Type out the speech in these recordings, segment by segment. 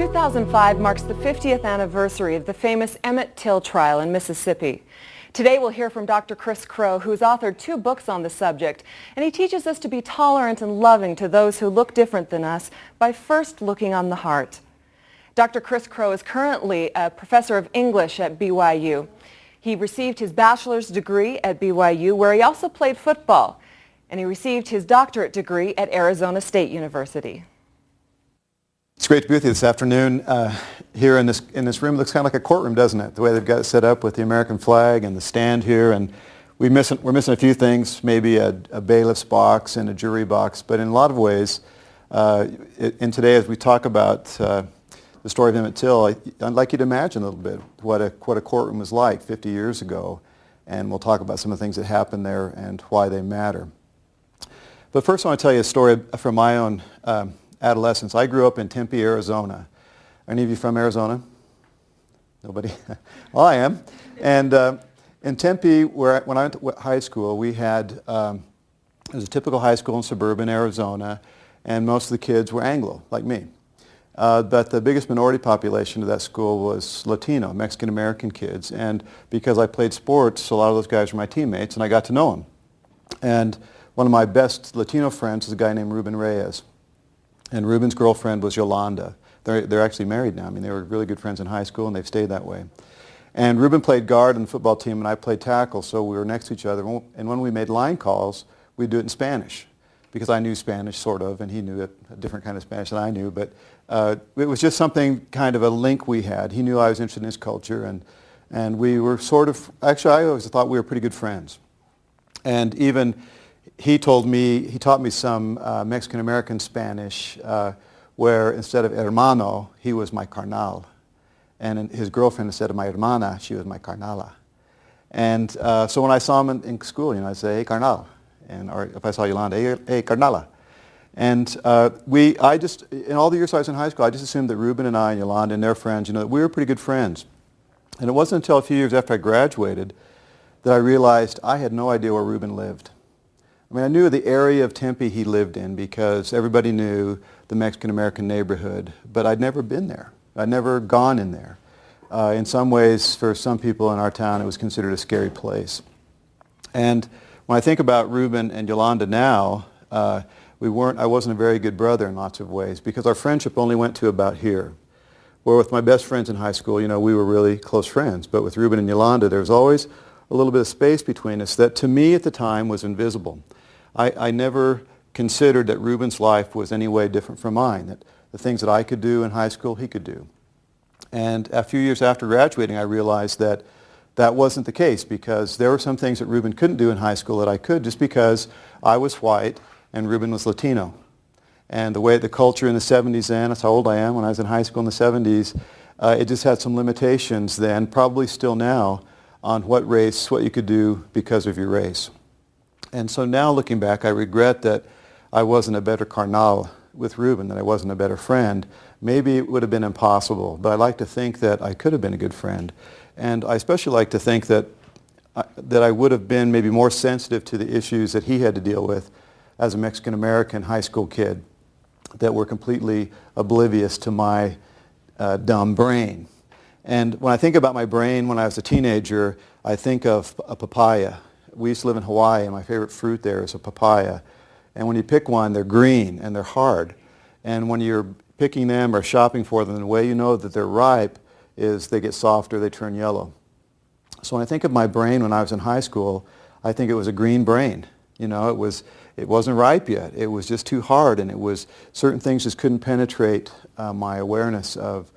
2005 marks the 50th anniversary of the famous Emmett Till trial in Mississippi. Today we'll hear from Dr. Chris Crow, who's authored 2 books on the subject, and he teaches us to be tolerant and loving to those who look different than us by first looking on the heart. Dr. Chris Crow is currently a professor of English at BYU. He received his bachelor's degree at BYU, where he also played football, and he received his doctorate degree at Arizona State University. It's great to be with you this afternoon. Here in this room, it looks kind of like a courtroom, doesn't it? The way they've got it set up with the American flag and the stand here, and we're missing a few things, maybe a bailiff's box and a jury box, but in a lot of ways, in today as we talk about the story of Emmett Till, I'd like you to imagine a little bit what a courtroom was like 50 years ago, and we'll talk about some of the things that happened there and why they matter. But first I want to tell you a story from my own adolescence. I grew up in Tempe, Arizona. Are any of you from Arizona? Nobody? Well, I am. And in Tempe, when I went to high school, we had, it was a typical high school in suburban Arizona, and most of the kids were Anglo, like me. But the biggest minority population of that school was Latino, Mexican-American kids. And because I played sports, a lot of those guys were my teammates, and I got to know them. And one of my best Latino friends is a guy named Ruben Reyes. And Ruben's girlfriend was Yolanda. They're actually married now. I mean, they were really good friends in high school, and they've stayed that way. And Ruben played guard on the football team, and I played tackle, so we were next to each other. And when we made line calls, we'd do it in Spanish, because I knew Spanish, sort of, and he knew a different kind of Spanish than I knew. But it was just something, kind of a link we had. He knew I was interested in his culture, and we were sort of, actually, I always thought we were pretty good friends. And even he taught me some Mexican-American Spanish, where instead of hermano, he was my carnal. And his girlfriend, instead of my hermana, she was my carnala. And so when I saw him in school, I'd say, hey, carnal. Or if I saw Yolanda, hey, carnala. And in all the years I was in high school, I just assumed that Ruben and I and Yolanda and their friends, that we were pretty good friends. And it wasn't until a few years after I graduated that I realized I had no idea where Ruben lived. I mean, I knew the area of Tempe he lived in because everybody knew the Mexican-American neighborhood, but I'd never been there. I'd never gone in there. In some ways, for some people in our town, it was considered a scary place. And when I think about Ruben and Yolanda now, I wasn't a very good brother in lots of ways because our friendship only went to about here. Where with my best friends in high school, we were really close friends. But with Ruben and Yolanda, there was always a little bit of space between us that to me at the time was invisible. I never considered that Ruben's life was any way different from mine, that the things that I could do in high school, he could do. And a few years after graduating, I realized that that wasn't the case because there were some things that Ruben couldn't do in high school that I could just because I was white and Ruben was Latino. And the way the culture in the 70s then, that's how old I am, when I was in high school in the 70s, it just had some limitations then, probably still now, on what you could do because of your race. And so now looking back, I regret that I wasn't a better carnal with Ruben, that I wasn't a better friend. Maybe it would have been impossible, but I like to think that I could have been a good friend. And I especially like to think that I would have been maybe more sensitive to the issues that he had to deal with as a Mexican-American high school kid that were completely oblivious to my dumb brain. And when I think about my brain when I was a teenager, I think of a papaya. We used to live in Hawaii, and my favorite fruit there is a papaya. And when you pick one, they're green and they're hard. And when you're picking them or shopping for them, the way you know that they're ripe is they get softer, they turn yellow. So when I think of my brain when I was in high school, I think it was a green brain. It wasn't ripe yet. It was just too hard, and certain things just couldn't penetrate my awareness of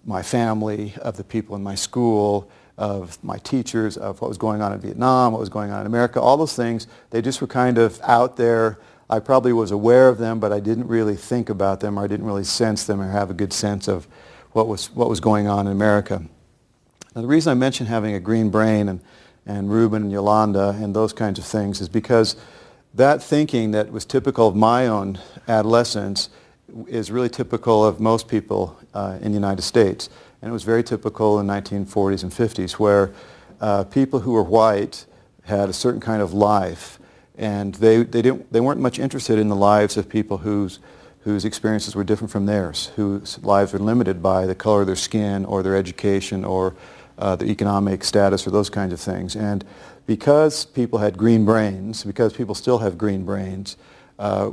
my family, of the people in my school, of my teachers, of what was going on in Vietnam, what was going on in America, all those things, they just were kind of out there. I probably was aware of them, but I didn't really think about them, or I didn't really sense them or have a good sense of what was going on in America. Now, the reason I mention having a green brain and Ruben and Yolanda and those kinds of things is because that thinking that was typical of my own adolescence is really typical of most people in the United States. And it was very typical in the 1940s and 50s where people who were white had a certain kind of life, and they weren't much interested in the lives of people whose whose experiences were different from theirs, whose lives were limited by the color of their skin or their education or their economic status or those kinds of things. And because people had green brains, because people still have green brains,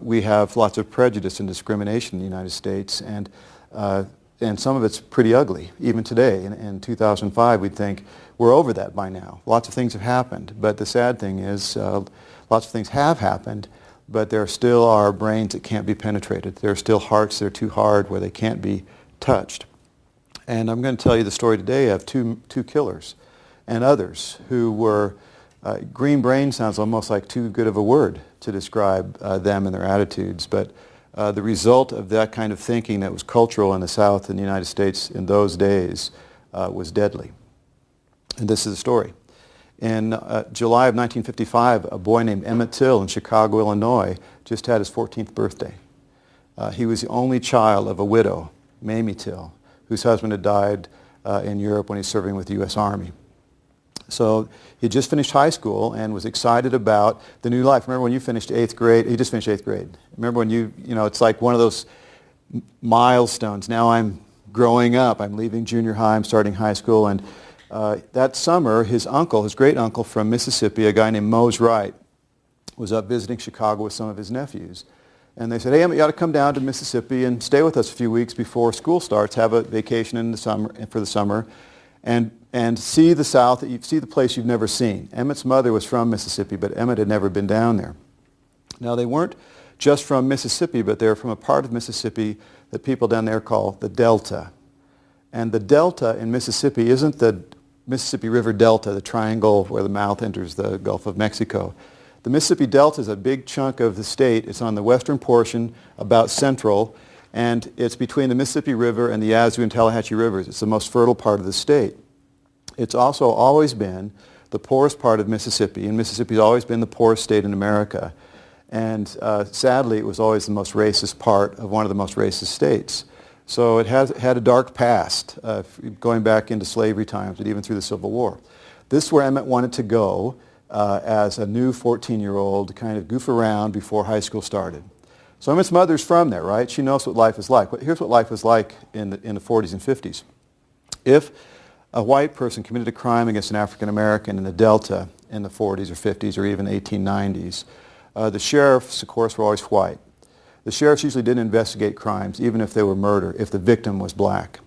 we have lots of prejudice and discrimination in the United States, and some of it's pretty ugly, even today. In 2005, we'd think we're over that by now. Lots of things have happened, but the sad thing is lots of things have happened, but there still are brains that can't be penetrated. There are still hearts that are too hard where they can't be touched. And I'm going to tell you the story today of two killers and others who were, green brain sounds almost like too good of a word to describe them and their attitudes, but the result of that kind of thinking that was cultural in the South and the United States in those days was deadly. And this is the story. In July of 1955, a boy named Emmett Till in Chicago, Illinois, just had his 14th birthday. He was the only child of a widow, Mamie Till, whose husband had died in Europe when he was serving with the U.S. Army. So he had just finished high school and was excited about the new life. Remember when you finished 8th grade? He just finished 8th grade. Remember when you know, it's like one of those milestones. Now I'm growing up. I'm leaving junior high. I'm starting high school. And that summer, his uncle, his great uncle from Mississippi, a guy named Mose Wright, was up visiting Chicago with some of his nephews. And they said, hey, Emmett, you ought to come down to Mississippi and stay with us a few weeks before school starts, have a vacation in the summer, for the summer, and see the South, see the place you've never seen. Emmett's mother was from Mississippi, but Emmett had never been down there. Now, they weren't just from Mississippi, but they're from a part of Mississippi that people down there call the Delta. And the Delta in Mississippi isn't the Mississippi River Delta, the triangle where the mouth enters the Gulf of Mexico. The Mississippi Delta is a big chunk of the state. It's on the western portion, about central, and it's between the Mississippi River and the Yazoo and Tallahatchie Rivers. It's the most fertile part of the state. It's also always been the poorest part of Mississippi, and Mississippi's always been the poorest state in America. And sadly, it was always the most racist part of one of the most racist states. So it has had a dark past, going back into slavery times and even through the Civil War. This is where Emmett wanted to go as a new 14-year-old to kind of goof around before high school started. So Emmett's mother's from there, right? She knows what life is like. But here's what life was like in the 40s and 50s. If a white person committed a crime against an African American in the Delta in the 40s or 50s or even 1890s, the sheriffs, of course, were always white. The sheriffs usually didn't investigate crimes, even if they were murder, if the victim was black.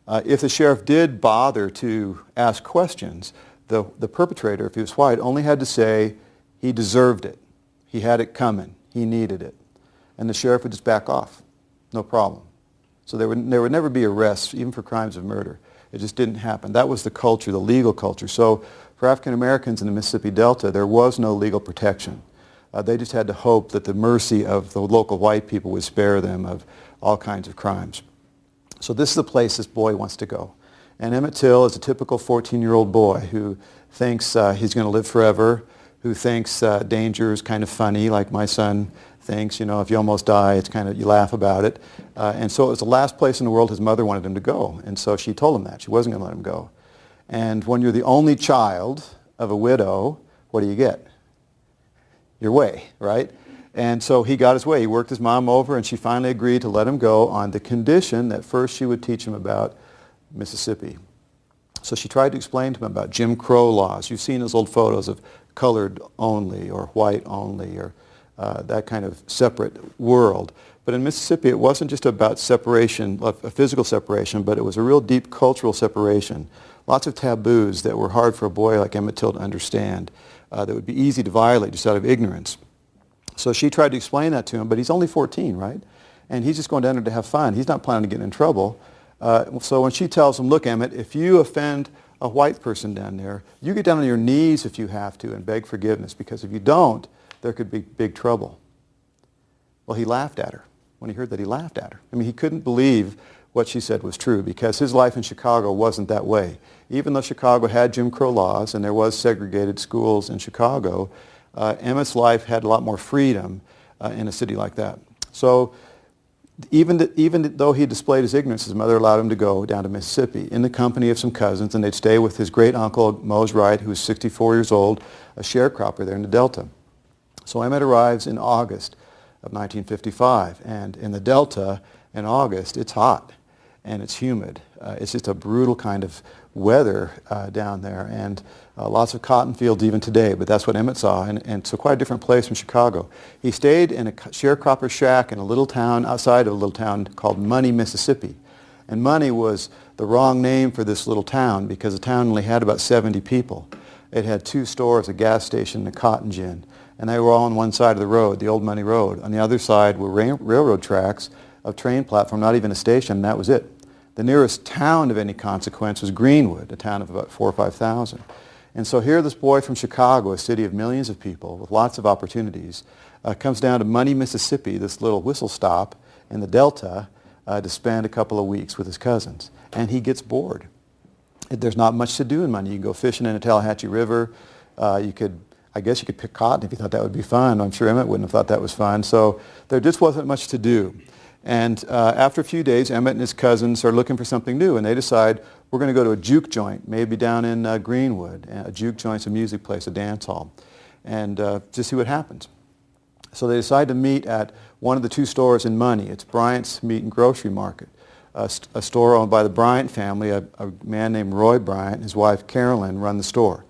If the sheriff did bother to ask questions, the perpetrator, if he was white, only had to say he deserved it. He had it coming. He needed it. And the sheriff would just back off. No problem. So there would never be arrests, even for crimes of murder. It just didn't happen. That was the culture, the legal culture. So for African Americans in the Mississippi Delta, there was no legal protection. They just had to hope that the mercy of the local white people would spare them of all kinds of crimes. So this is the place this boy wants to go. And Emmett Till is a typical 14-year-old boy who thinks he's going to live forever, who thinks danger is kind of funny, like my son thinks, you know, if you almost die, it's kind of, you laugh about it. And so it was the last place in the world his mother wanted him to go. And so she told him that. She wasn't going to let him go. And when you're the only child of a widow, what do you get? Your way, right? And so he got his way. He worked his mom over, and she finally agreed to let him go on the condition that first she would teach him about Mississippi. So she tried to explain to him about Jim Crow laws. You've seen those old photos of colored only or white only or that kind of separate world. But in Mississippi, it wasn't just about separation, a physical separation, but it was a real deep cultural separation. Lots of taboos that were hard for a boy like Emmett Till to understand, that would be easy to violate just out of ignorance. So she tried to explain that to him, but he's only 14, right? And he's just going down there to have fun. He's not planning to get in trouble. So when she tells him, look, Emmett, if you offend a white person down there, you get down on your knees if you have to and beg forgiveness, because if you don't, there could be big trouble. Well, he laughed at her. When he heard that, he laughed at her. I mean, he couldn't believe what she said was true, because his life in Chicago wasn't that way. Even though Chicago had Jim Crow laws and there was segregated schools in Chicago, Emmett's life had a lot more freedom in a city like that. So even though he displayed his ignorance, his mother allowed him to go down to Mississippi in the company of some cousins, and they'd stay with his great uncle, Mose Wright, who was 64 years old, a sharecropper there in the Delta. So Emmett arrives in August of 1955. And in the Delta, in August, it's hot and it's humid. It's just a brutal kind of weather down there, and lots of cotton fields even today, but that's what Emmett saw, and so quite a different place from Chicago. He stayed in a sharecropper shack in a little town outside of a little town called Money, Mississippi. And Money was the wrong name for this little town because the town only had about 70 people. It had 2 stores, a gas station, and a cotton gin, and they were all on one side of the road, the Old Money Road. On the other side were railroad tracks, a train platform, not even a station, and that was it. The nearest town of any consequence was Greenwood, a town of about 4,000 or 5,000. And so here this boy from Chicago, a city of millions of people with lots of opportunities, comes down to Money, Mississippi, this little whistle stop in the Delta, to spend a couple of weeks with his cousins. And he gets bored. There's not much to do in Money. You can go fishing in the Tallahatchie River. I guess you could pick cotton if you thought that would be fun. I'm sure Emmett wouldn't have thought that was fun. So there just wasn't much to do. And after a few days, Emmett and his cousins are looking for something new, and they decide, we're going to go to a juke joint, maybe down in Greenwood. A juke joint's a music place, a dance hall, and just see what happens. So they decide to meet at one of the 2 stores in Money. It's Bryant's Meat and Grocery Market, a store owned by the Bryant family. A man named Roy Bryant and his wife Carolyn run the store.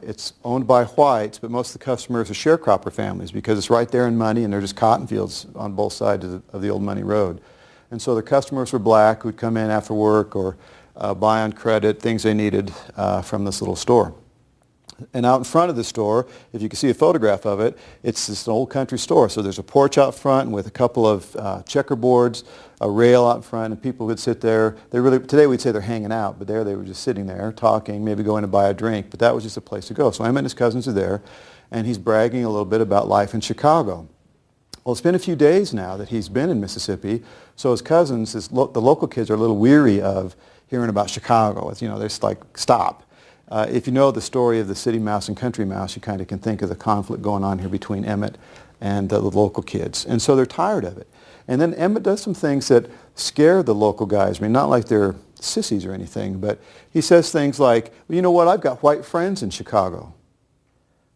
It's owned by whites, but most of the customers are sharecropper families because it's right there in Money, and they're just cotton fields on both sides of the Old Money Road. And so the customers were black who'd come in after work or buy on credit things they needed from this little store. And out in front of the store, if you can see a photograph of it, it's this old country store. So there's a porch out front with a couple of checkerboards, a rail out front, and people would sit there. Today we'd say they're hanging out, but there they were just sitting there talking, maybe going to buy a drink, but that was just a place to go. So Emmett and his cousins are there, and he's bragging a little bit about life in Chicago. Well, it's been a few days now that he's been in Mississippi, so his cousins, the local kids, are a little weary of hearing about Chicago. It's, they're just like, stop. If you know the story of the city mouse and country mouse, you kind of can think of the conflict going on here between Emmett and the local kids. And so they're tired of it. And then Emmett does some things that scare the local guys. I mean, not like they're sissies or anything, but he says things like, well, you know what, I've got white friends in Chicago.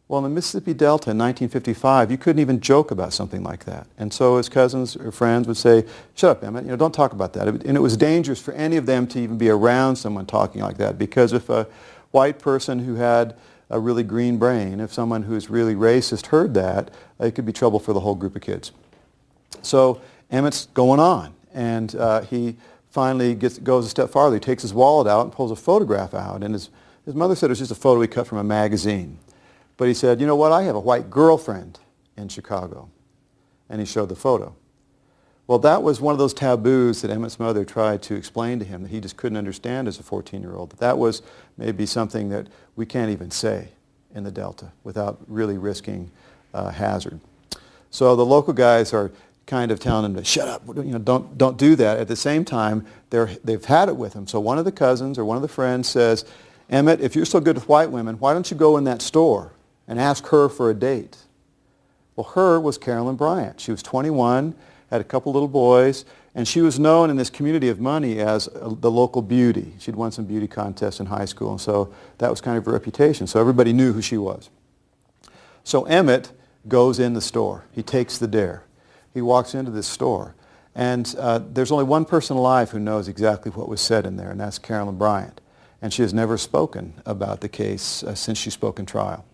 Well, in the Mississippi Delta in 1955, you couldn't even joke about something like that. And so his cousins or friends would say, shut up, Emmett, don't talk about that. And it was dangerous for any of them to even be around someone talking like that, because if a white person who had a really green brain, if someone who's really racist heard that, it could be trouble for the whole group of kids. So Emmett's going on, and he finally goes a step farther. He takes his wallet out and pulls a photograph out, and his mother said it was just a photo he cut from a magazine. But he said, you know what, I have a white girlfriend in Chicago. And he showed the photo. Well, that was one of those taboos that Emmett's mother tried to explain to him that he just couldn't understand as a 14-year-old. That was maybe something that we can't even say in the Delta without really risking hazard. So the local guys are kind of telling him to shut up, don't do that. At the same time, they've had it with him. So one of the cousins or one of the friends says, Emmett, if you're so good with white women, why don't you go in that store and ask her for a date? Well, her was Carolyn Bryant. She was 21, had a couple little boys, and she was known in this community of Money as the local beauty. She'd won some beauty contests in high school, and so that was kind of her reputation. So everybody knew who she was. So Emmett goes in the store. He takes the dare. He walks into this store, and there's only one person alive who knows exactly what was said in there, and that's Carolyn Bryant. And she has never spoken about the case since she spoke in trial.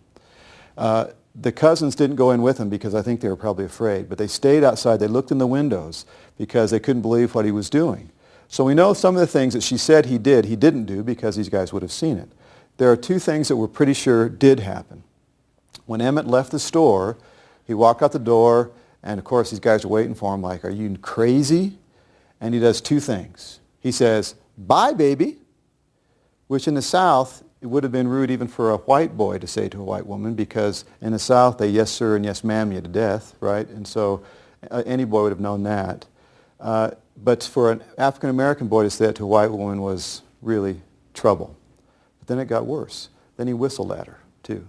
The cousins didn't go in with him because I think they were probably afraid, but they stayed outside. They looked in the windows because they couldn't believe what he was doing. So we know some of the things that she said he didn't do because these guys would have seen it. There are two things that we're pretty sure did happen. When Emmett left the store, he walked out the door, and of course these guys are waiting for him like, are you crazy? And he does two things. He says, bye, baby, which in the South, it would have been rude even for a white boy to say to a white woman, because in the South they yes sir and yes ma'am you to death, right? And so any boy would have known that. But for an African American boy to say that to a white woman was really trouble. But then it got worse. Then he whistled at her too.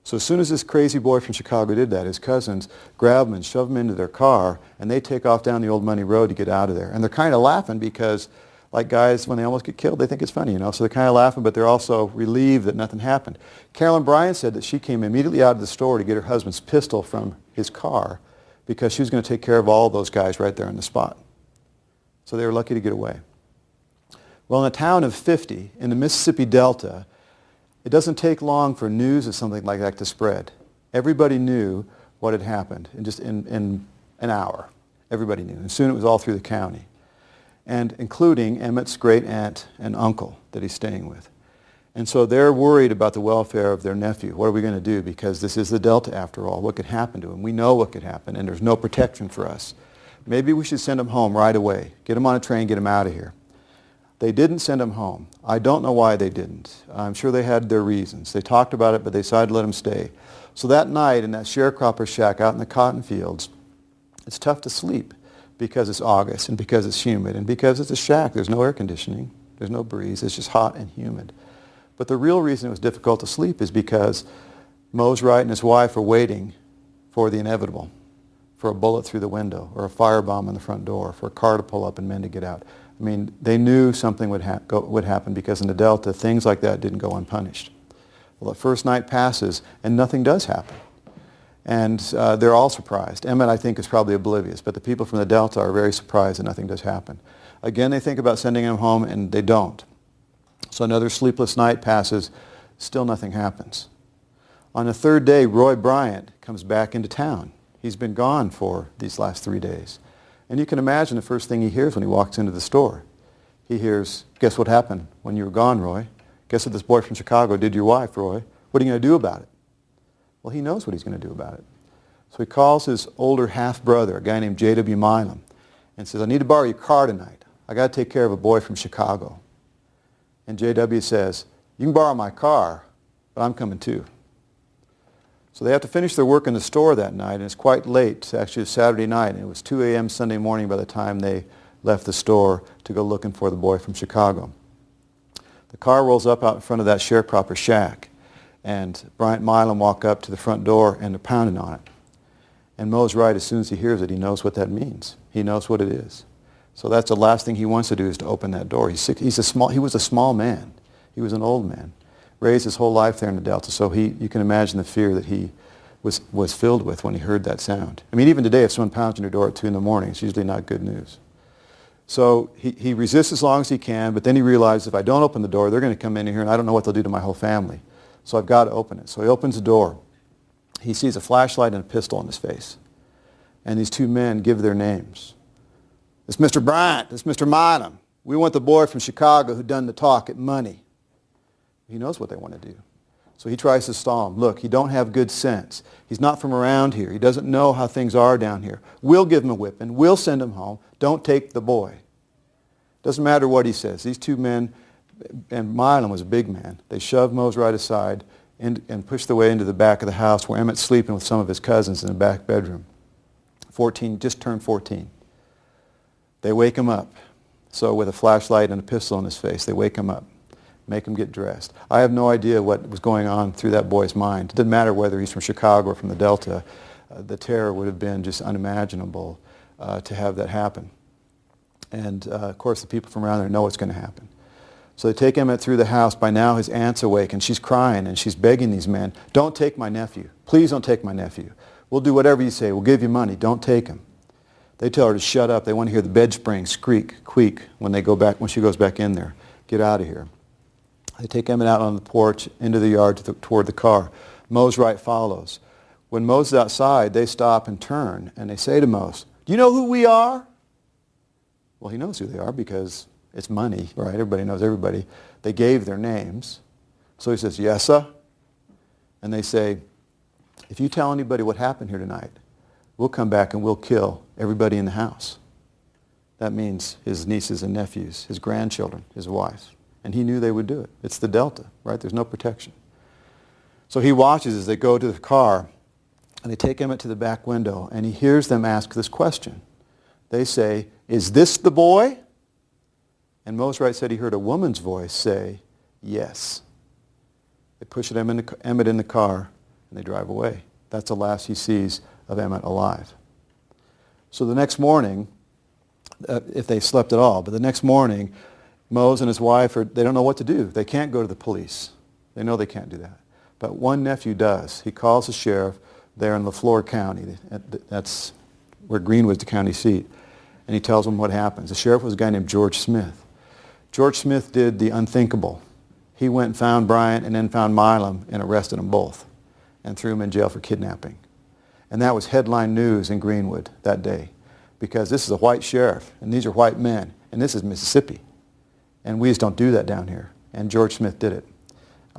So as soon as this crazy boy from Chicago did that, his cousins grab him and shove him into their car, and they take off down the Old Money Road to get out of there. And they're kind of laughing because, like guys, when they almost get killed, they think it's funny, So they're kind of laughing, but they're also relieved that nothing happened. Carolyn Bryant said that she came immediately out of the store to get her husband's pistol from his car because she was going to take care of all those guys right there on the spot. So they were lucky to get away. Well, in a town of 50 in the Mississippi Delta, it doesn't take long for news of something like that to spread. Everybody knew what had happened in just in an hour. Everybody knew. And soon it was all through the county, and including Emmett's great aunt and uncle that he's staying with. And so they're worried about the welfare of their nephew. What are we going to do? Because this is the Delta after all. What could happen to him? We know what could happen, and there's no protection for us. Maybe we should send him home right away. Get him on a train, get him out of here. They didn't send him home. I don't know why they didn't. I'm sure they had their reasons. They talked about it, but they decided to let him stay. So that night in that sharecropper shack out in the cotton fields, it's tough to sleep because it's August and because it's humid and because it's a shack. There's no air conditioning. There's no breeze. It's just hot and humid. But the real reason it was difficult to sleep is because Mose Wright and his wife are waiting for the inevitable, for a bullet through the window or a firebomb on the front door, for a car to pull up and men to get out. I mean, they knew something would happen because in the Delta, things like that didn't go unpunished. Well, the first night passes and nothing does happen. And they're all surprised. Emmett, I think, is probably oblivious, but the people from the Delta are very surprised that nothing does happen. Again, they think about sending him home, and they don't. So another sleepless night passes, still nothing happens. On the third day, Roy Bryant comes back into town. He's been gone for these last 3 days. And you can imagine the first thing he hears when he walks into the store. He hears, guess what happened when you were gone, Roy? Guess what this boy from Chicago did to your wife, Roy? What are you going to do about it? Well, he knows what he's going to do about it. So he calls his older half-brother, a guy named J.W. Milam, and says, I need to borrow your car tonight. I got to take care of a boy from Chicago. And J.W. says, you can borrow my car, but I'm coming too. So they have to finish their work in the store that night, and it's quite late. Actually, it's Saturday night, and it was 2 a.m. Sunday morning by the time they left the store to go looking for the boy from Chicago. The car rolls up out in front of that sharecropper shack, and Bryant and Milam walk up to the front door, and they're pounding on it. And Mose Wright, as soon as he hears it, he knows what that means. He knows what it is. So that's the last thing he wants to do is to open that door. He was a small man. He was an old man. Raised his whole life there in the Delta, so you can imagine the fear that he was filled with when he heard that sound. I mean, even today, if someone pounds on your door at 2 in the morning, it's usually not good news. So he resists as long as he can, but then he realizes if I don't open the door, they're going to come in here, and I don't know what they'll do to my whole family. So I've got to open it. So he opens the door. He sees a flashlight and a pistol in his face. And these two men give their names. It's Mr. Bryant. It's Mr. Milam. We want the boy from Chicago who done the talk at money. He knows what they want to do. So he tries to stall him. Look, he don't have good sense. He's not from around here. He doesn't know how things are down here. We'll give him a whipping. We'll send him home. Don't take the boy. Doesn't matter what he says. These two men, and Milam was a big man, they shoved Mose Wright aside and pushed their way into the back of the house where Emmett's sleeping with some of his cousins in the back bedroom. 14, just turned 14. They wake him up. So with a flashlight and a pistol in his face, they wake him up, make him get dressed. I have no idea what was going on through that boy's mind. It didn't matter whether he's from Chicago or from the Delta. The terror would have been just unimaginable to have that happen. And of course, the people from around there know what's going to happen. So they take Emmett through the house. By now, his aunt's awake, and she's crying, and she's begging these men, don't take my nephew. Please don't take my nephew. We'll do whatever you say. We'll give you money. Don't take him. They tell her to shut up. They want to hear the bed springs squeak, creak when she goes back in there. Get out of here. They take Emmett out on the porch, into the yard, toward the car. Mose Wright follows. When Mose is outside, they stop and turn, and they say to Mose, do you know who we are? Well, he knows who they are because it's money, right? Everybody knows everybody. They gave their names. So he says, yes, sir. And they say, if you tell anybody what happened here tonight, we'll come back and we'll kill everybody in the house. That means his nieces and nephews, his grandchildren, his wife. And he knew they would do it. It's the Delta, right? There's no protection. So he watches as they go to the car, and they take Emmett to the back window, and he hears them ask this question. They say, is this the boy? And Mose Wright said he heard a woman's voice say, yes. They push Emmett in the car, and they drive away. That's the last he sees of Emmett alive. So the next morning, if they slept at all, but the next morning, Mose and his wife, they don't know what to do. They can't go to the police. They know they can't do that. But one nephew does. He calls the sheriff there in LaFleur County. That's where Greenwood's the county seat. And he tells them what happens. The sheriff was a guy named George Smith. George Smith did the unthinkable. He went and found Bryant and then found Milam and arrested them both and threw them in jail for kidnapping. And that was headline news in Greenwood that day, because this is a white sheriff and these are white men and this is Mississippi. And we just don't do that down here. And George Smith did it.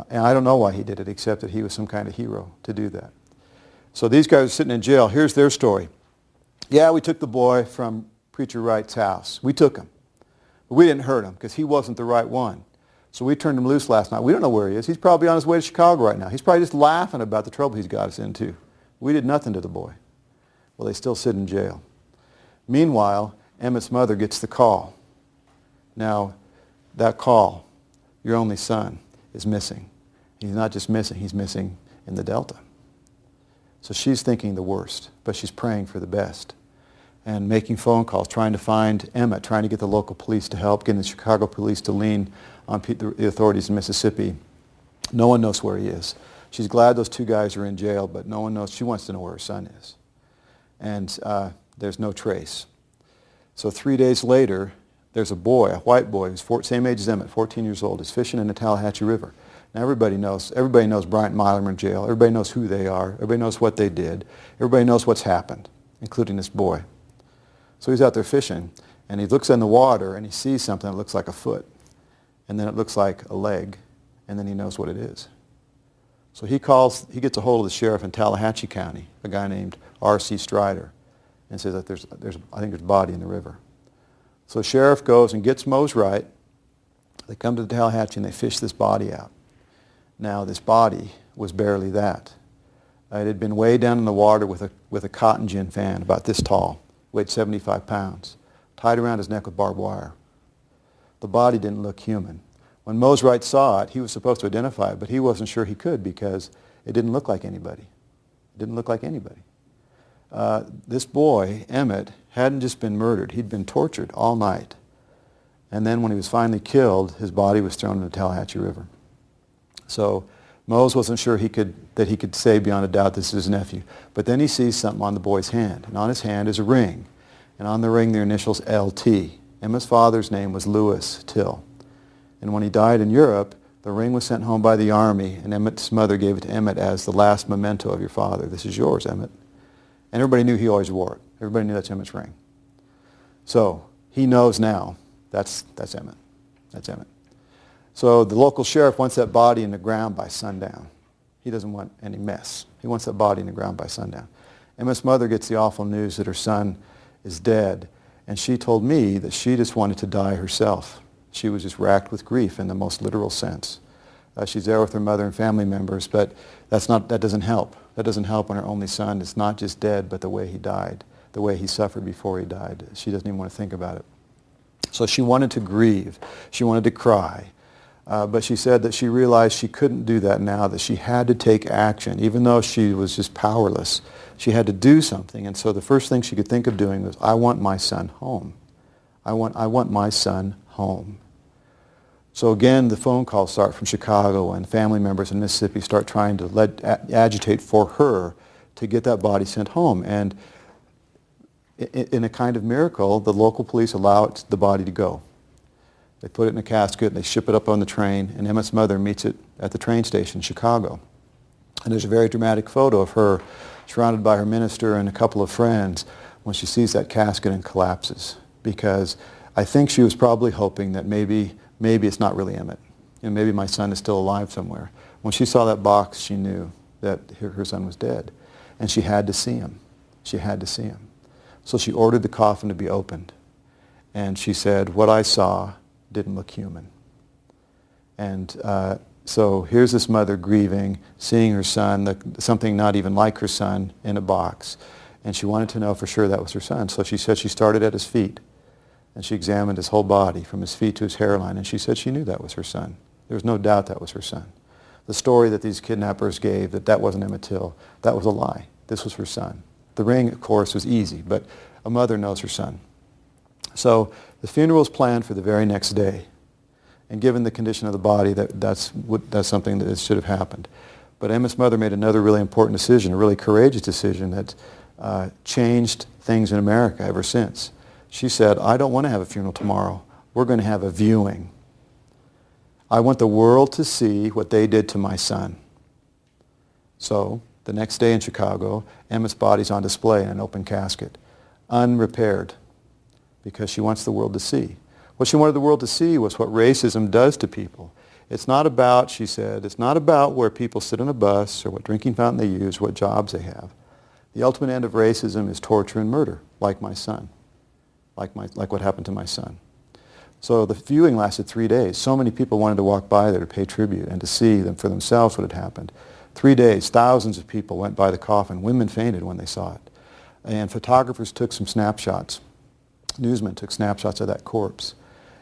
And I don't know why he did it, except that he was some kind of hero to do that. So these guys are sitting in jail. Here's their story. Yeah, we took the boy from Preacher Wright's house. We took him. But we didn't hurt him because he wasn't the right one. So we turned him loose last night. We don't know where he is. He's probably on his way to Chicago right now. He's probably just laughing about the trouble he's got us into. We did nothing to the boy. Well, they still sit in jail. Meanwhile, Emmett's mother gets the call. Now, that call, your only son, is missing. He's not just missing, he's missing in the Delta. So she's thinking the worst, but she's praying for the best and making phone calls, trying to find Emmett, trying to get the local police to help, getting the Chicago police to lean on the authorities in Mississippi. No one knows where he is. She's glad those two guys are in jail, but no one knows. She wants to know where her son is. And there's no trace. So 3 days later, there's a boy, a white boy, who's same age as Emmett, 14 years old, is fishing in the Tallahatchie River. Now everybody knows Bryant and Milam are in jail. Everybody knows who they are. Everybody knows what they did. Everybody knows what's happened, including this boy. So he's out there fishing, and he looks in the water, and he sees something that looks like a foot, and then it looks like a leg, and then he knows what it is. So he gets a hold of the sheriff in Tallahatchie County, a guy named R.C. Strider, and says that I think there's a body in the river. So the sheriff goes and gets Mose Wright. They come to the Tallahatchie and they fish this body out. Now this body was barely that. It had been way down in the water with a cotton gin fan about this tall, weighed 75 pounds, tied around his neck with barbed wire. The body didn't look human. When Mose Wright saw it, he was supposed to identify it, but he wasn't sure he could because it didn't look like anybody. It didn't look like anybody. This boy, Emmett, hadn't just been murdered. He'd been tortured all night. And then when he was finally killed, his body was thrown in the Tallahatchie River. So Mose wasn't sure that he could say beyond a doubt this is his nephew. But then he sees something on the boy's hand. And on his hand is a ring. And on the ring, the initials LT. Emmett's father's name was Lewis Till. And when he died in Europe, the ring was sent home by the Army, and Emmett's mother gave it to Emmett as the last memento of your father. This is yours, Emmett. And everybody knew he always wore it. Everybody knew that's Emmett's ring. So he knows now that's Emmett. That's Emmett. So the local sheriff wants that body in the ground by sundown. He doesn't want any mess. He wants that body in the ground by sundown. Emmett's mother gets the awful news that her son is dead, and she told me that she just wanted to die herself. She was just racked with grief in the most literal sense. She's there with her mother and family members, but that doesn't help. That doesn't help when her only son is not just dead, but the way he died, the way he suffered before he died. She doesn't even want to think about it. So she wanted to grieve. She wanted to cry. But she said that she realized she couldn't do that now, that she had to take action. Even though she was just powerless, she had to do something. And so the first thing she could think of doing was, I want my son home. I want my son home. So again, the phone calls start from Chicago, and family members in Mississippi start trying to agitate for her to get that body sent home. And in a kind of miracle, the local police allow the body to go. They put it in a casket, and they ship it up on the train, and Emmett's mother meets it at the train station in Chicago. And there's a very dramatic photo of her surrounded by her minister and a couple of friends when she sees that casket and collapses, because I think she was probably hoping that maybe it's not really Emmett. And maybe my son is still alive somewhere. When she saw that box, she knew that her son was dead. And she had to see him. She had to see him. So she ordered the coffin to be opened. And she said, what I saw didn't look human. And so here's this mother grieving, seeing her son, something not even like her son, in a box. And she wanted to know for sure that was her son. So she said she started at his feet. And she examined his whole body from his feet to his hairline, and she said she knew that was her son. There was no doubt that was her son. The story that these kidnappers gave, that wasn't Emmett Till, that was a lie. This was her son. The ring, of course, was easy, but a mother knows her son. So the funeral was planned for the very next day, and given the condition of the body, that's something that should have happened. But Emmett's mother made another really important decision, a really courageous decision that changed things in America ever since. She said, I don't want to have a funeral tomorrow. We're going to have a viewing. I want the world to see what they did to my son. So the next day in Chicago, Emmett's body's on display in an open casket, unrepaired, because she wants the world to see. What she wanted the world to see was what racism does to people. It's not about, she said, it's not about where people sit on a bus or what drinking fountain they use or what jobs they have. The ultimate end of racism is torture and murder, like my son, like what happened to my son. So the viewing lasted 3 days. So many people wanted to walk by there to pay tribute and to see them for themselves what had happened. 3 days, thousands of people went by the coffin. Women fainted when they saw it. And photographers took some snapshots. Newsmen took snapshots of that corpse.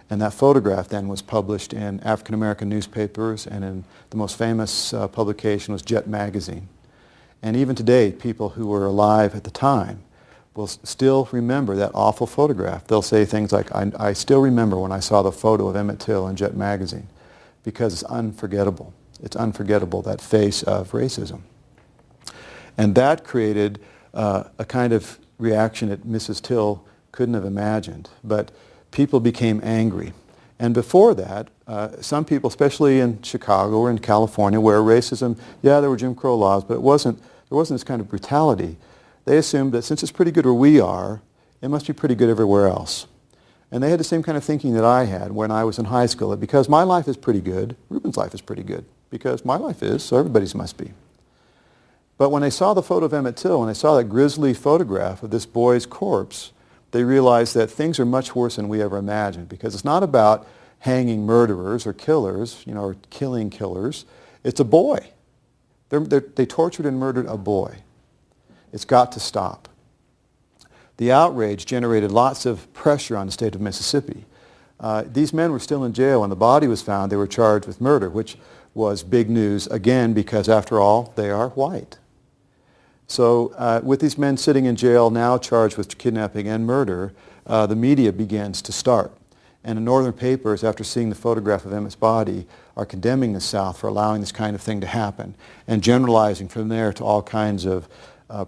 And that photograph then was published in African American newspapers, and in the most famous publication was Jet Magazine. And even today, people who were alive at the time will still remember that awful photograph. They'll say things like, I still remember when I saw the photo of Emmett Till in Jet Magazine, because it's unforgettable. It's unforgettable, that face of racism. And that created a kind of reaction that Mrs. Till couldn't have imagined. But people became angry. And before that, some people, especially in Chicago or in California, where racism, yeah, there were Jim Crow laws, but there wasn't this kind of brutality. They assumed that since it's pretty good where we are, it must be pretty good everywhere else. And they had the same kind of thinking that I had when I was in high school, that because my life is pretty good, Ruben's life is pretty good. Because my life is, so everybody's must be. But when they saw the photo of Emmett Till, when they saw that grisly photograph of this boy's corpse, they realized that things are much worse than we ever imagined, because it's not about hanging murderers or killers, or killing killers. It's a boy. They tortured and murdered a boy. It's got to stop. The outrage generated lots of pressure on the state of Mississippi. These men were still in jail. When the body was found, they were charged with murder, which was big news, again, because after all, they are white. So with these men sitting in jail now charged with kidnapping and murder, the media begins to start. And the northern papers, after seeing the photograph of Emmett's body, are condemning the South for allowing this kind of thing to happen, and generalizing from there to all kinds of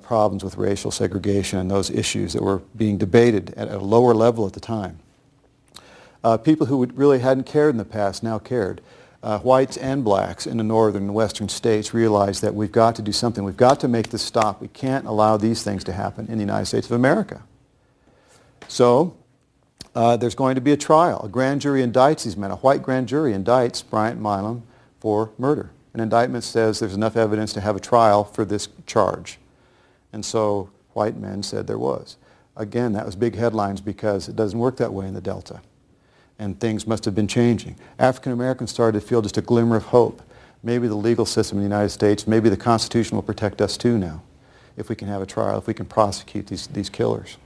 problems with racial segregation and those issues that were being debated at a lower level at the time. People who really hadn't cared in the past now cared. Whites and blacks in the northern and western states realized that we've got to do something. We've got to make this stop. We can't allow these things to happen in the United States of America. So there's going to be a trial. A grand jury indicts these men. A white grand jury indicts Bryant Milam for murder. An indictment says there's enough evidence to have a trial for this charge. And so white men said there was. Again, that was big headlines because it doesn't work that way in the Delta. And things must have been changing. African Americans started to feel just a glimmer of hope. Maybe the legal system in the United States, maybe the Constitution will protect us too now, if we can have a trial, if we can prosecute these killers.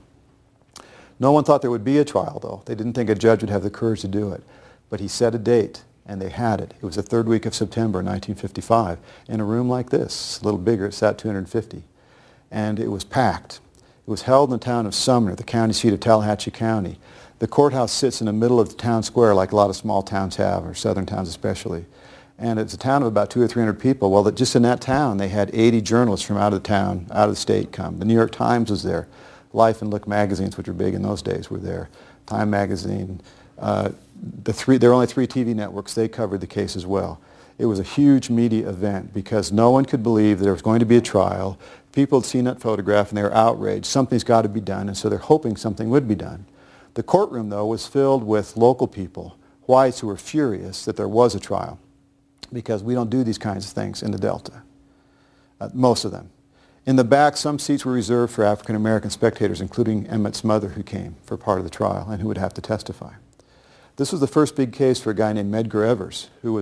No one thought there would be a trial, though. They didn't think a judge would have the courage to do it. But he set a date, and they had it. It was the third week of September 1955, in a room like this, a little bigger. It sat 250. And it was packed. It was held in the town of Sumner, the county seat of Tallahatchie County. The courthouse sits in the middle of the town square like a lot of small towns have, or southern towns especially. And it's a town of about 200 or 300 people. Well, just in that town, they had 80 journalists from out of the town, out of the state come. The New York Times was there. Life and Look magazines, which were big in those days, were there. Time magazine. There were only 3 TV networks. They covered the case as well. It was a huge media event because no one could believe that there was going to be a trial. People had seen that photograph and they were outraged. Something's got to be done, and so they're hoping something would be done. The courtroom, though, was filled with local people, whites who were furious that there was a trial, because we don't do these kinds of things in the Delta, most of them. In the back, some seats were reserved for African American spectators, including Emmett's mother, who came for part of the trial and who would have to testify. This was the first big case for a guy named Medgar Evers, who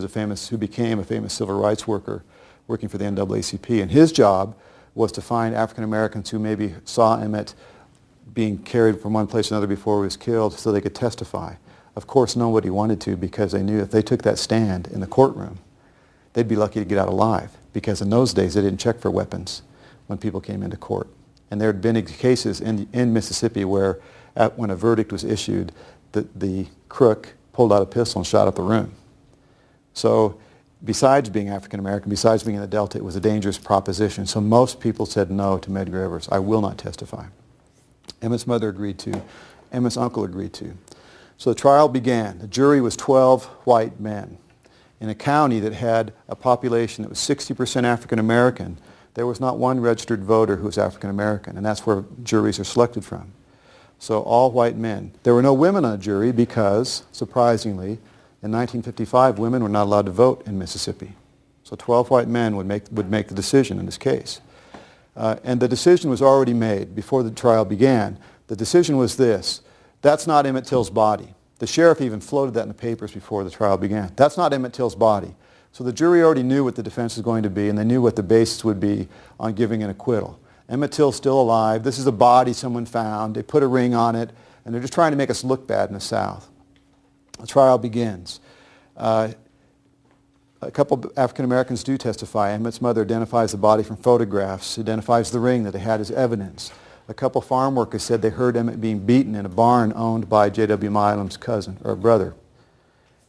became a famous civil rights worker working for the NAACP. And his job was to find African Americans who maybe saw Emmett being carried from one place to another before he was killed so they could testify. Of course, nobody wanted to, because they knew if they took that stand in the courtroom, they'd be lucky to get out alive, because in those days they didn't check for weapons when people came into court. And there had been cases in Mississippi where when a verdict was issued, the crook pulled out a pistol and shot up the room. So besides being African American, besides being in the Delta, it was a dangerous proposition. So most people said no to Medgar Evers. I will not testify. Emmett's mother agreed to. Emmett's uncle agreed to. So the trial began. The jury was 12 white men. In a county that had a population that was 60% African American, there was not one registered voter who was African American, and that's where juries are selected from. So all white men. There were no women on the jury because, surprisingly, in 1955, women were not allowed to vote in Mississippi. So 12 white men would make the decision in this case. And the decision was already made before the trial began. The decision was this: that's not Emmett Till's body. The sheriff even floated that in the papers before the trial began. That's not Emmett Till's body. So the jury already knew what the defense was going to be, and they knew what the basis would be on giving an acquittal. Emmett Till's still alive. This is a body someone found. They put a ring on it, and they're just trying to make us look bad in the South. The trial begins. A couple of African Americans do testify. Emmett's mother identifies the body from photographs, identifies the ring that they had as evidence. A couple farm workers said they heard Emmett being beaten in a barn owned by J.W. Milam's cousin, or brother.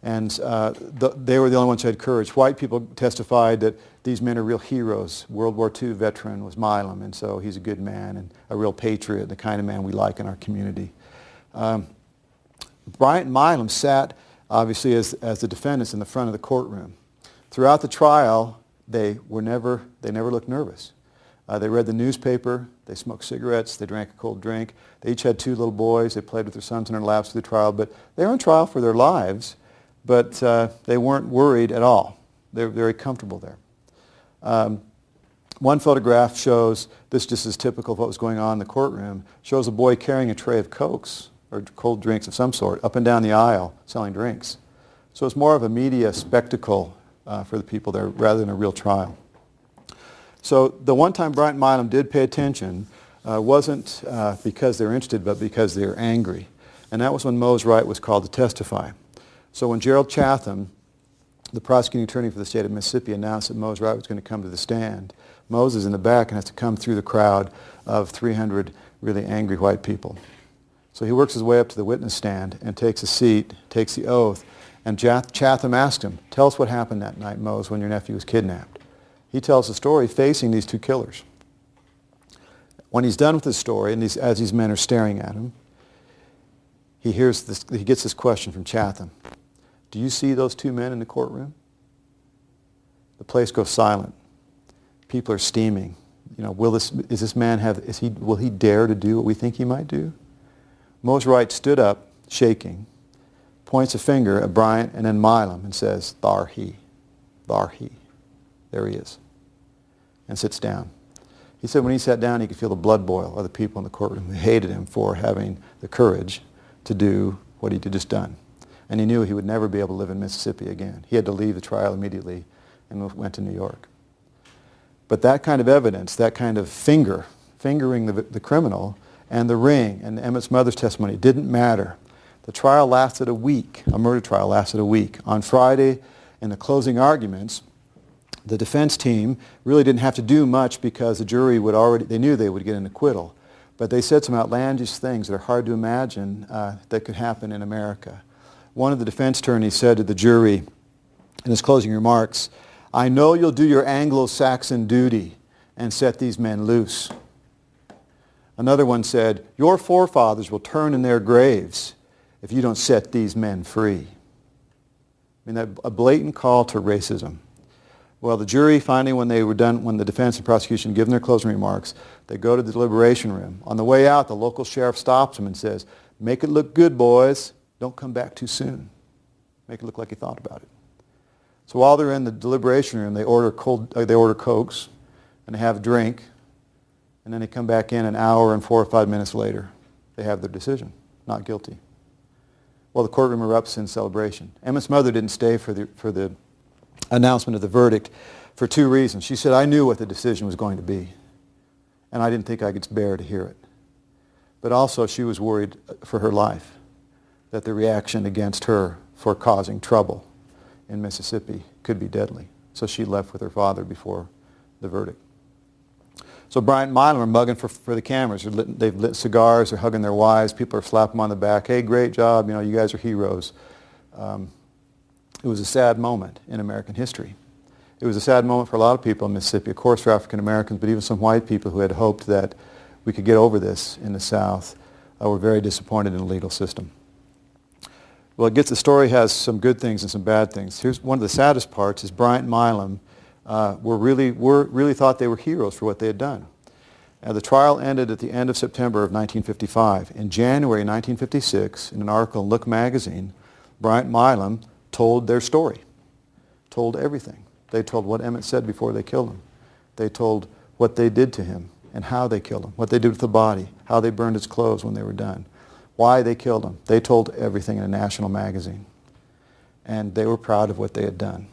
And they were the only ones who had courage. White people testified that these men are real heroes. World War II veteran was Milam, and so he's a good man and a real patriot, the kind of man we like in our community. Bryant and Milam sat, obviously, as the defendants in the front of the courtroom. Throughout the trial, they never looked nervous. They read the newspaper, they smoked cigarettes, they drank a cold drink. They each had two little boys. They played with their sons in their laps through the trial, but they were on trial for their lives, but they weren't worried at all. They were very comfortable there. One photograph shows, this just is typical of what was going on in the courtroom, shows a boy carrying a tray of Cokes, or cold drinks of some sort, up and down the aisle selling drinks. So it's more of a media spectacle for the people there rather than a real trial. So the one time Bryant and Milam did pay attention wasn't because they were interested, but because they were angry. And that was when Mose Wright was called to testify. So when Gerald Chatham, the prosecuting attorney for the state of Mississippi, announced that Mose Wright was going to come to the stand, Mose is in the back and has to come through the crowd of 300 really angry white people. So he works his way up to the witness stand and takes a seat, takes the oath, and Chatham asked him, "Tell us what happened that night, Mose, when your nephew was kidnapped." He tells the story facing these two killers. When he's done with his story, and as these men are staring at him, he gets this question from Chatham. "Do you see those two men in the courtroom?" The place goes silent. People are steaming. You know, will he dare to do what we think he might do? Mose Wright stood up, shaking, points a finger at Bryant and then Milam and says, "Thar he, thar he." There he is, and sits down. He said when he sat down, he could feel the blood boil of the people in the courtroom who hated him for having the courage to do what he had just done. And he knew he would never be able to live in Mississippi again. He had to leave the trial immediately and went to New York. But that kind of evidence, that kind of fingering the criminal, and the ring, and Emmett's mother's testimony, didn't matter. The trial lasted a week. A murder trial lasted a week. On Friday, in the closing arguments, the defense team really didn't have to do much because the jury they knew they would get an acquittal. But they said some outlandish things that are hard to imagine that could happen in America. One of the defense attorneys said to the jury in his closing remarks, "I know you'll do your Anglo-Saxon duty and set these men loose." Another one said, "Your forefathers will turn in their graves if you don't set these men free." I mean, a blatant call to racism. Well, the jury finally, when the defense and prosecution given their closing remarks, they go to the deliberation room. On the way out, the local sheriff stops them and says, "Make it look good, boys. Don't come back too soon. Make it look like you thought about it." So while they're in the deliberation room, they order Cokes, and they have a drink, and then they come back in an hour and 4 or 5 minutes later. They have their decision, not guilty. Well, the courtroom erupts in celebration. Emmett's mother didn't stay for the announcement of the verdict for two reasons. She said, "I knew what the decision was going to be, and I didn't think I could bear to hear it." But also she was worried for her life, that the reaction against her for causing trouble in Mississippi could be deadly. So she left with her father before the verdict. So Bryant and Milam are mugging for the cameras. They've lit cigars, they're hugging their wives, people are slapping them on the back. "Hey, great job, you guys are heroes." It was a sad moment in American history. It was a sad moment for a lot of people in Mississippi, of course for African Americans, but even some white people who had hoped that we could get over this in the South. were very disappointed in the legal system. Well, the story has some good things and some bad things. Here's one of the saddest parts is Bryant Milam really thought they were heroes for what they had done. The trial ended at the end of September of 1955. In January 1956, in an article in Look magazine, Bryant Milam told their story, told everything. They told what Emmett said before they killed him. They told what they did to him and how they killed him, what they did with the body, how they burned his clothes when they were done, why they killed him. They told everything in a national magazine. And they were proud of what they had done.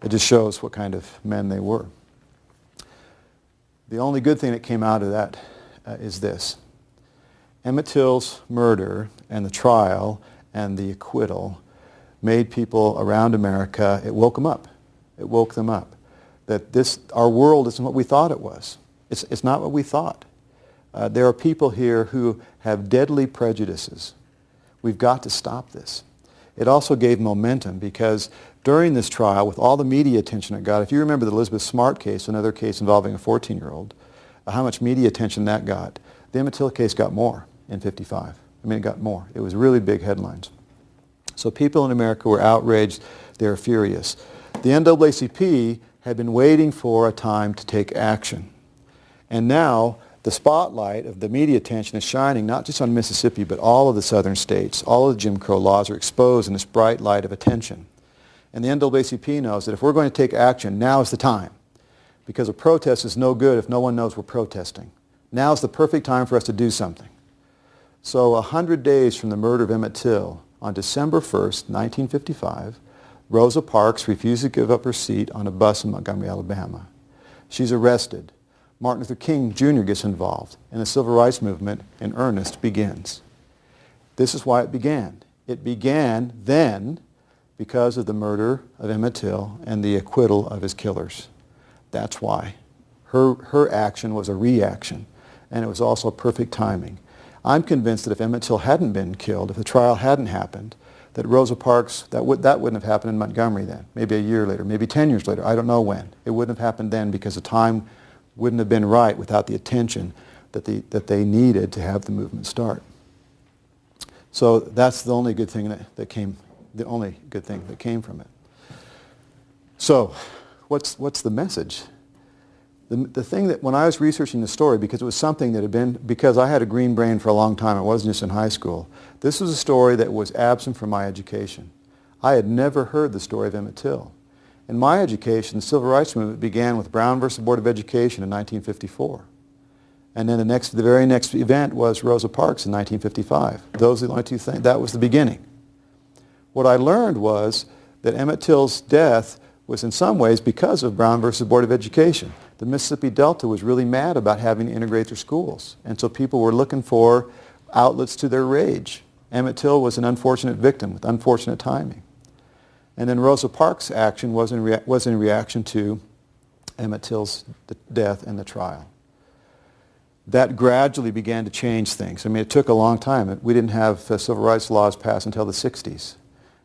It just shows what kind of men they were. The only good thing that came out of that is this. Emmett Till's murder and the trial and the acquittal made people around America, it woke them up. It woke them up. That our world isn't what we thought it was. It's not what we thought. There are people here who have deadly prejudices. We've got to stop this. It also gave momentum because during this trial, with all the media attention it got, if you remember the Elizabeth Smart case, another case involving a 14-year-old, how much media attention that got, the Emmett Till case got more in 55. I mean, it got more. It was really big headlines. So people in America were outraged. They were furious. The NAACP had been waiting for a time to take action. And now the spotlight of the media attention is shining not just on Mississippi, but all of the southern states. All of the Jim Crow laws are exposed in this bright light of attention. And the NAACP knows that if we're going to take action, now is the time. Because a protest is no good if no one knows we're protesting. Now is the perfect time for us to do something. So 100 days from the murder of Emmett Till, on December 1st, 1955, Rosa Parks refused to give up her seat on a bus in Montgomery, Alabama. She's arrested. Martin Luther King Jr. gets involved, and the civil rights movement in earnest begins. This is why it began. It began then because of the murder of Emmett Till and the acquittal of his killers. That's why. Her action was a reaction, and it was also perfect timing. I'm convinced that if Emmett Till hadn't been killed, if the trial hadn't happened, that Rosa Parks, that wouldn't have happened in Montgomery then, maybe a year later, maybe 10 years later. I don't know when. It wouldn't have happened then because the time wouldn't have been right without the attention that they needed to have the movement start. So that's the only good thing that came from it. So what's the message? The thing that when I was researching the story, because it was something that had been, because I had a green brain for a long time, it wasn't just in high school, this was a story that was absent from my education. I had never heard the story of Emmett Till. In my education, the civil rights movement began with Brown versus Board of Education in 1954. And then the very next event was Rosa Parks in 1955. Those are the only two things. That was the beginning. What I learned was that Emmett Till's death was in some ways because of Brown versus Board of Education. The Mississippi Delta was really mad about having to integrate their schools. And so people were looking for outlets to their rage. Emmett Till was an unfortunate victim with unfortunate timing. And then Rosa Parks' action was in reaction to Emmett Till's death and the trial. That gradually began to change things. I mean, it took a long time. We didn't have civil rights laws passed until the 60s.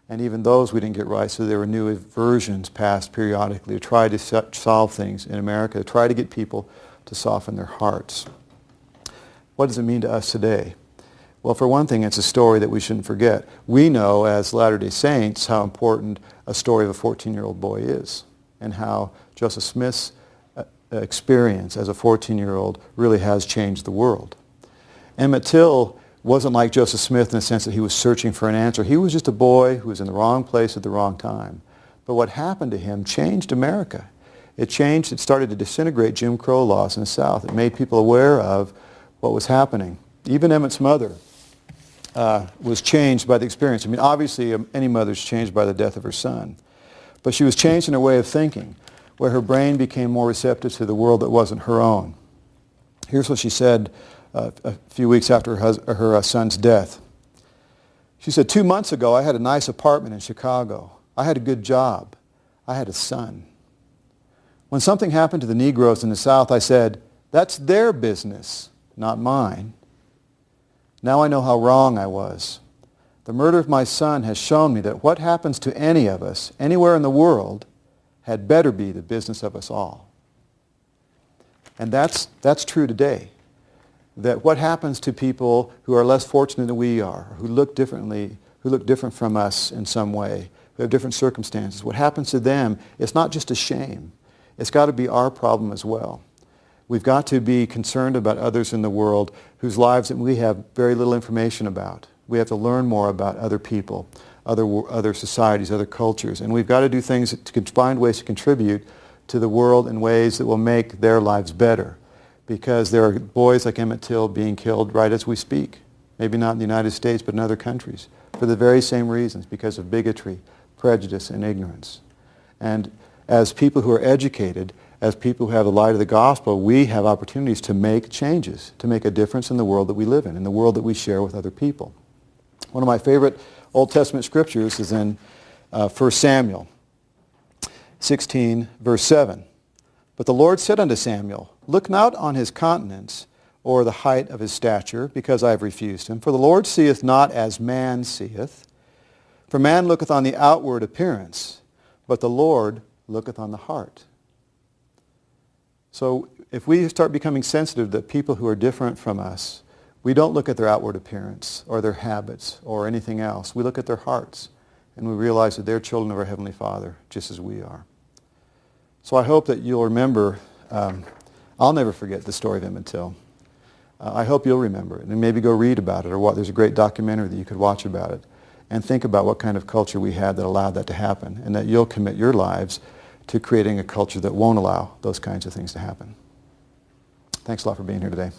And even those we didn't get right, so there were new versions passed periodically to try to solve things in America, to try to get people to soften their hearts. What does it mean to us today? Well, for one thing, it's a story that we shouldn't forget. We know as Latter-day Saints how important a story of a 14-year-old boy is, and how Joseph Smith's experience as a 14-year-old really has changed the world. Emmett Till wasn't like Joseph Smith in the sense that he was searching for an answer. He was just a boy who was in the wrong place at the wrong time. But what happened to him changed America. It started to disintegrate Jim Crow laws in the South. It made people aware of what was happening. Even Emmett's mother was changed by the experience. I mean, obviously, any mother's changed by the death of her son. But she was changed in her way of thinking, where her brain became more receptive to the world that wasn't her own. Here's what she said a few weeks after her son's death. She said, 2 months ago, I had a nice apartment in Chicago. I had a good job. I had a son. When something happened to the Negroes in the South, I said, that's their business, not mine. Now I know how wrong I was. The murder of my son has shown me that what happens to any of us, anywhere in the world, had better be the business of us all. And that's true today. that what happens to people who are less fortunate than we are, who look differently, who look different from us in some way, who have different circumstances, what happens to them, it's not just a shame. It's got to be our problem as well. We've got to be concerned about others in the world whose lives that we have very little information about. We have to learn more about other people, other societies, other cultures, and we've got to do things to find ways to contribute to the world in ways that will make their lives better. Because there are boys like Emmett Till being killed right as we speak. Maybe not in the United States, but in other countries, for the very same reasons, because of bigotry, prejudice, and ignorance. And as people who are educated, as people who have the light of the gospel, we have opportunities to make changes, to make a difference in the world that we live in the world that we share with other people. One of my favorite Old Testament scriptures is in 1 Samuel 16, verse 7. But the Lord said unto Samuel, Look not on his countenance or the height of his stature, because I have refused him. For the Lord seeth not as man seeth. For man looketh on the outward appearance, but the Lord looketh on the heart. So if we start becoming sensitive that people who are different from us, we don't look at their outward appearance or their habits or anything else. We look at their hearts, and we realize that they're children of our Heavenly Father, just as we are. So I hope that you'll remember, I'll never forget the story of Emmett Till. I hope you'll remember it, and maybe go read about it, or there's a great documentary that you could watch about it, and think about what kind of culture we had that allowed that to happen, and that you'll commit your lives to creating a culture that won't allow those kinds of things to happen. Thanks a lot for being here today.